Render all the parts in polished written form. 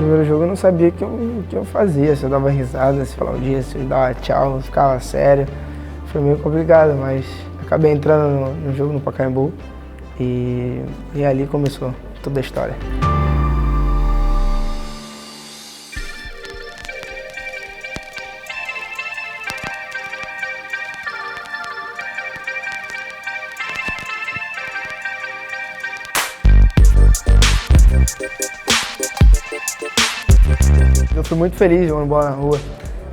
primeiro jogo eu não sabia o que eu fazia, se eu dava risada, se falava um dia, se eu dava tchau, eu ficava sério. Foi meio complicado, mas acabei entrando no jogo no Pacaembu e ali começou toda a história. Eu fui muito feliz jogando bola na rua.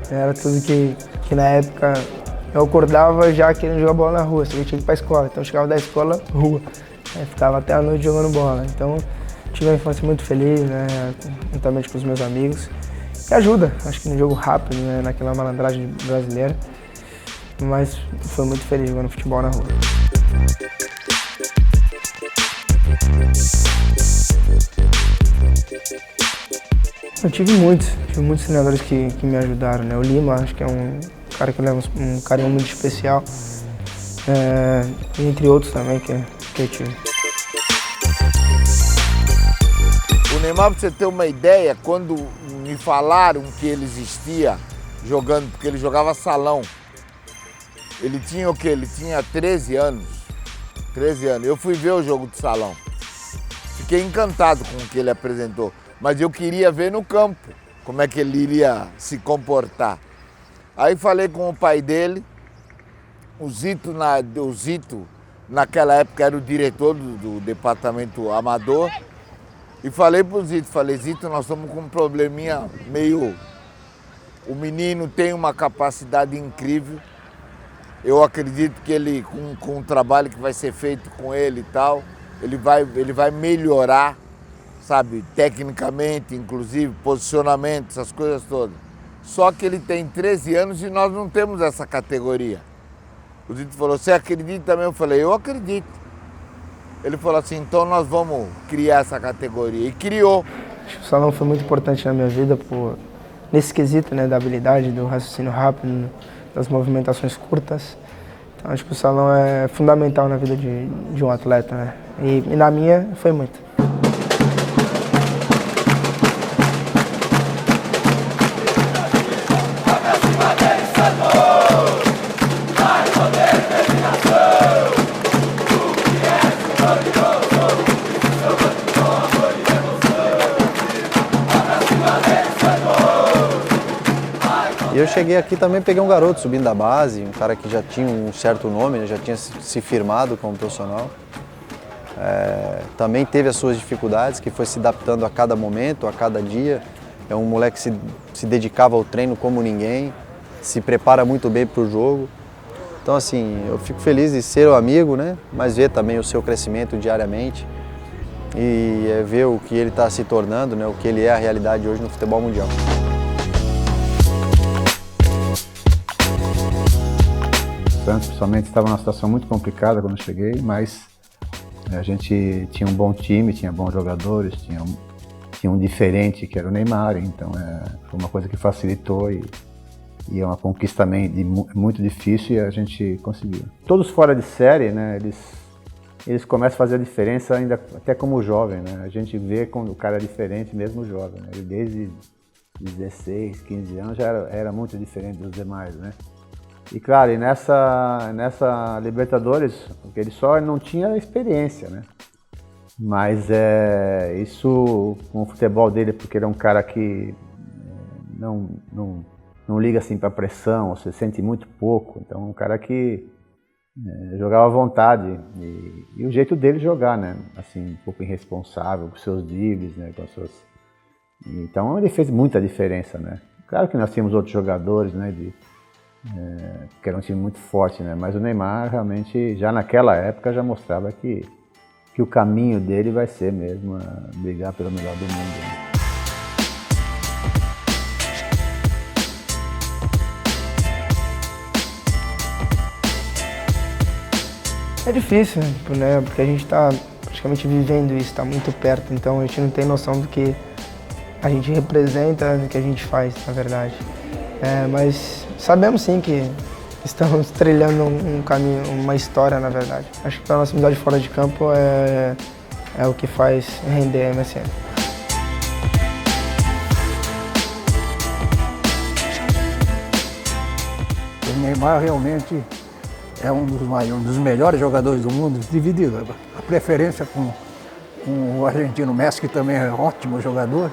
Era tudo que na época eu acordava já querendo jogar bola na rua, só que eu tinha que ir pra escola. Então eu chegava da escola, rua. Aí ficava até a noite jogando bola. Então tive uma infância muito feliz, né, juntamente com os meus amigos. E ajuda, acho que no jogo rápido, né, naquela malandragem brasileira. Mas foi muito feliz jogando futebol na rua. Eu tive muitos treinadores que me ajudaram, né? O Lima, acho que é um cara que leva um carinho muito especial, entre outros também que eu tive. O Neymar, pra você ter uma ideia, quando me falaram que ele existia jogando, porque ele jogava salão, ele tinha o quê? Ele tinha 13 anos. 13 anos. Eu fui ver o jogo de salão. Fiquei encantado com o que ele apresentou. Mas eu queria ver no campo como é que ele iria se comportar. Aí falei com o pai dele, o Zito naquela época era o diretor do departamento amador, e falei pro Zito, Zito, nós estamos com um probleminha meio... O menino tem uma capacidade incrível, eu acredito que ele, com o trabalho que vai ser feito com ele e tal, ele vai melhorar, sabe, tecnicamente, inclusive, posicionamento, essas coisas todas. Só que ele tem 13 anos e nós não temos essa categoria. O Zito falou, você acredita também? Eu falei, eu acredito. Ele falou assim, então nós vamos criar essa categoria. E criou. Acho que o salão foi muito importante na minha vida, nesse quesito, né, da habilidade, do raciocínio rápido, das movimentações curtas. Então acho que o salão é fundamental na vida de um atleta, né? E na minha foi muito. E eu cheguei aqui também, peguei um garoto subindo da base, um cara que já tinha um certo nome, já tinha se firmado como profissional. Também teve as suas dificuldades, que foi se adaptando a cada momento, a cada dia. É um moleque que se dedicava ao treino como ninguém, se prepara muito bem para o jogo. Então, assim, eu fico feliz de ser o amigo, né? Mas ver também o seu crescimento diariamente e ver o que ele está se tornando, né? O que ele é a realidade hoje no futebol mundial. O Santos, principalmente, estava numa situação muito complicada quando eu cheguei, mas a gente tinha um bom time, tinha bons jogadores, tinha um diferente que era o Neymar, então foi uma coisa que facilitou e é uma conquista também muito difícil e a gente conseguiu. Todos fora de série, né, eles começam a fazer a diferença ainda até como jovem, né? A gente vê quando o cara é diferente mesmo jovem, né? Ele desde 16, 15 anos já era muito diferente dos demais, né? E claro, e nessa Libertadores, porque ele só não tinha experiência, né? Mas isso com o futebol dele, porque ele é um cara que não liga assim para pressão, você sente muito pouco, então um cara que jogava à vontade e o jeito dele jogar, né? Assim, um pouco irresponsável, com seus dribles, né? Então ele fez muita diferença, né? Claro que nós tínhamos outros jogadores, né? Que era um time muito forte, né? Mas o Neymar realmente, já naquela época, já mostrava que o caminho dele vai ser mesmo brigar pelo melhor do mundo, né? É difícil, né? Porque a gente está praticamente vivendo isso, está muito perto, então a gente não tem noção do que a gente representa, do que a gente faz, na verdade. Mas sabemos sim que estamos trilhando um caminho, uma história, na verdade. Acho que a nossa amizade fora de campo é o que faz render a MSN. Neymar realmente é um dos melhores jogadores do mundo, dividido. A preferência com o argentino Messi, que também é ótimo jogador.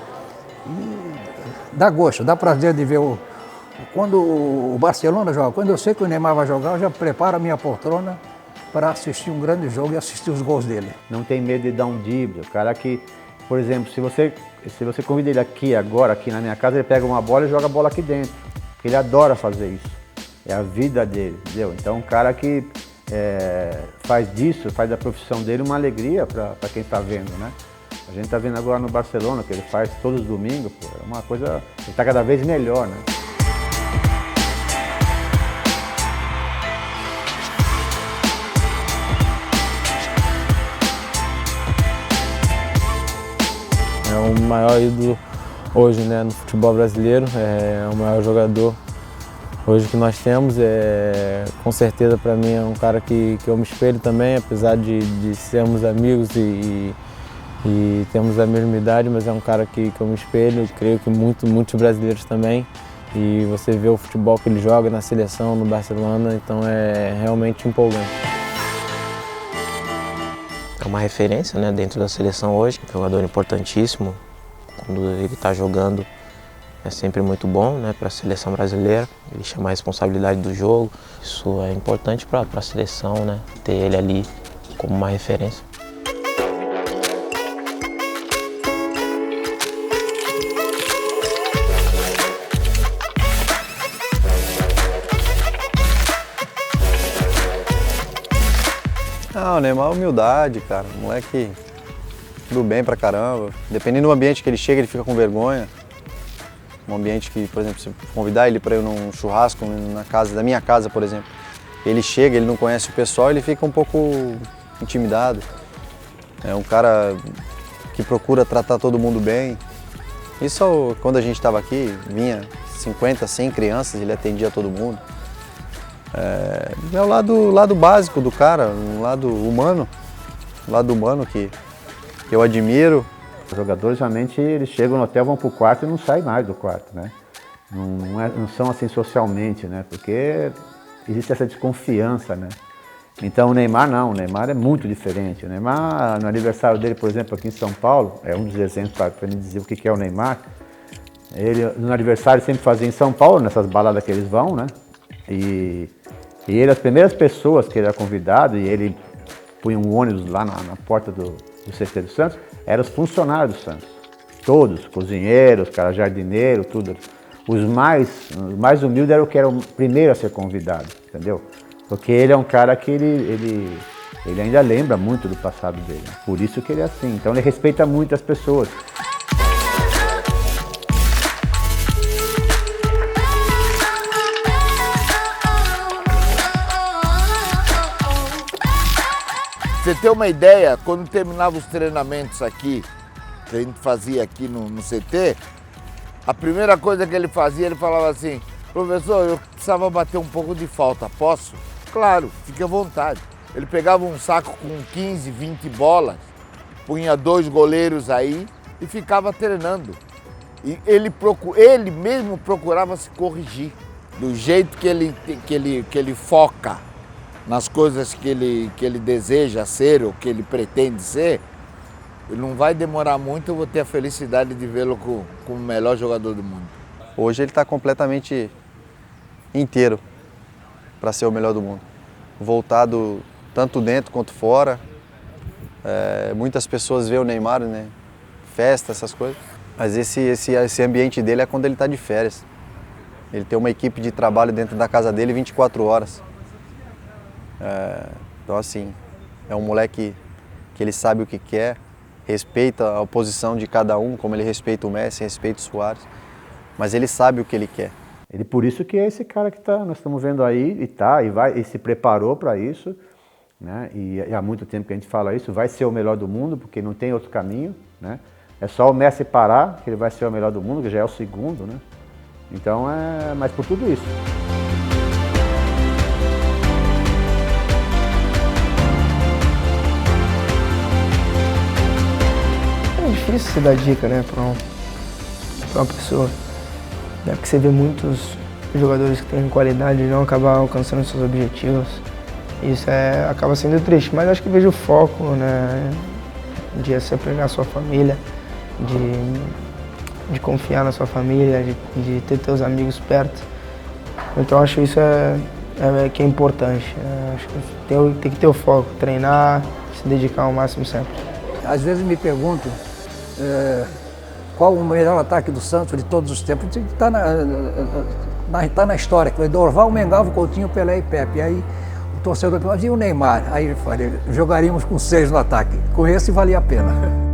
E dá gosto, dá prazer de ver quando o Barcelona joga. Quando eu sei que o Neymar vai jogar, eu já preparo a minha poltrona para assistir um grande jogo e assistir os gols dele. Não tem medo de dar um drible. O cara que, por exemplo, se você convida ele aqui agora, aqui na minha casa, ele pega uma bola e joga a bola aqui dentro. Porque ele adora fazer isso. É a vida dele, entendeu? Então, um cara que faz disso, faz da profissão dele uma alegria para quem está vendo, né? A gente está vendo agora no Barcelona, que ele faz todos os domingos, pô, é uma coisa, ele está cada vez melhor, né? É o maior ídolo hoje, né, no futebol brasileiro, é o maior jogador hoje que nós temos. Com certeza para mim é um cara que eu me espelho também, apesar de sermos amigos e temos a mesma idade, mas é um cara que eu me espelho, creio que muitos brasileiros também. E você vê o futebol que ele joga na seleção, no Barcelona, então é realmente empolgante. É uma referência, né, dentro da seleção hoje, um jogador importantíssimo. Quando ele está jogando é sempre muito bom, né, para a seleção brasileira. Ele chama a responsabilidade do jogo. Isso é importante para a seleção, né, ter ele ali como uma referência. Não, o Neymar é humildade, cara. O moleque do bem pra caramba. Dependendo do ambiente que ele chega, ele fica com vergonha. Um ambiente que, por exemplo, se convidar ele para ir num churrasco da minha casa, por exemplo, ele chega, ele não conhece o pessoal, ele fica um pouco intimidado. É um cara que procura tratar todo mundo bem. Isso quando a gente estava aqui, vinha 50, 100 crianças, ele atendia todo mundo. É o lado básico do cara, um lado humano que eu admiro. Os jogadores realmente eles chegam no hotel, vão pro quarto e não saem mais do quarto, né? Não são assim socialmente, né? Porque existe essa desconfiança, né? Então o Neymar não, o Neymar é muito diferente. O Neymar, no aniversário dele, por exemplo, aqui em São Paulo, é um dos exemplos para ele dizer o que é o Neymar. Ele, no aniversário, sempre fazia em São Paulo, nessas baladas que eles vão, né? E ele, as primeiras pessoas que ele era convidado, e ele punha um ônibus lá na porta do CT do Santos, eram os funcionários do Santos. Todos, cozinheiros, cara, jardineiro, tudo. Os mais humildes eram o que era o primeiro a ser convidado, entendeu? Porque ele é um cara que ele ainda lembra muito do passado dele. Por isso que ele é assim. Então ele respeita muito as pessoas. Pra você ter uma ideia, quando terminava os treinamentos aqui, que a gente fazia aqui no CT, a primeira coisa que ele fazia, ele falava assim: professor, eu precisava bater um pouco de falta, posso? Claro, fique à vontade. Ele pegava um saco com 15, 20 bolas, punha 2 goleiros aí e ficava treinando. E ele mesmo procurava se corrigir, do jeito que ele foca nas coisas que ele deseja ser ou que ele pretende ser. Ele não vai demorar muito, eu vou ter a felicidade de vê-lo como o melhor jogador do mundo. Hoje ele está completamente inteiro para ser o melhor do mundo. Voltado tanto dentro quanto fora. Muitas pessoas veem o Neymar, né? Festa, essas coisas. Mas esse ambiente dele é quando ele está de férias. Ele tem uma equipe de trabalho dentro da casa dele 24 horas. Então assim, é um moleque que ele sabe o que quer, respeita a posição de cada um, como ele respeita o Messi, respeita o Suárez, mas ele sabe o que ele quer. Ele por isso que é esse cara que nós estamos vendo aí e se preparou para isso, né? E há muito tempo que a gente fala isso, vai ser o melhor do mundo, porque não tem outro caminho, né? É só o Messi parar, que ele vai ser o melhor do mundo, que já é o segundo, né? Então mas por tudo isso. É difícil você dar dica, né, pra uma pessoa. Né? Porque você vê muitos jogadores que têm qualidade não acabar alcançando seus objetivos. Isso acaba sendo triste, mas acho que vejo o foco, né, de se apegar à sua família, de confiar na sua família, de ter teus amigos perto. Então acho isso que é importante. Acho que tem que ter o foco, treinar, se dedicar ao máximo sempre. Às vezes me perguntam qual o melhor ataque do Santos de todos os tempos. Está na história, que foi Dorval, Mengalvo, Coutinho, Pelé e Pepe. E aí o torcedor perguntou, e o Neymar? Aí eu falei, jogaríamos com 6 no ataque. Com esse valia a pena.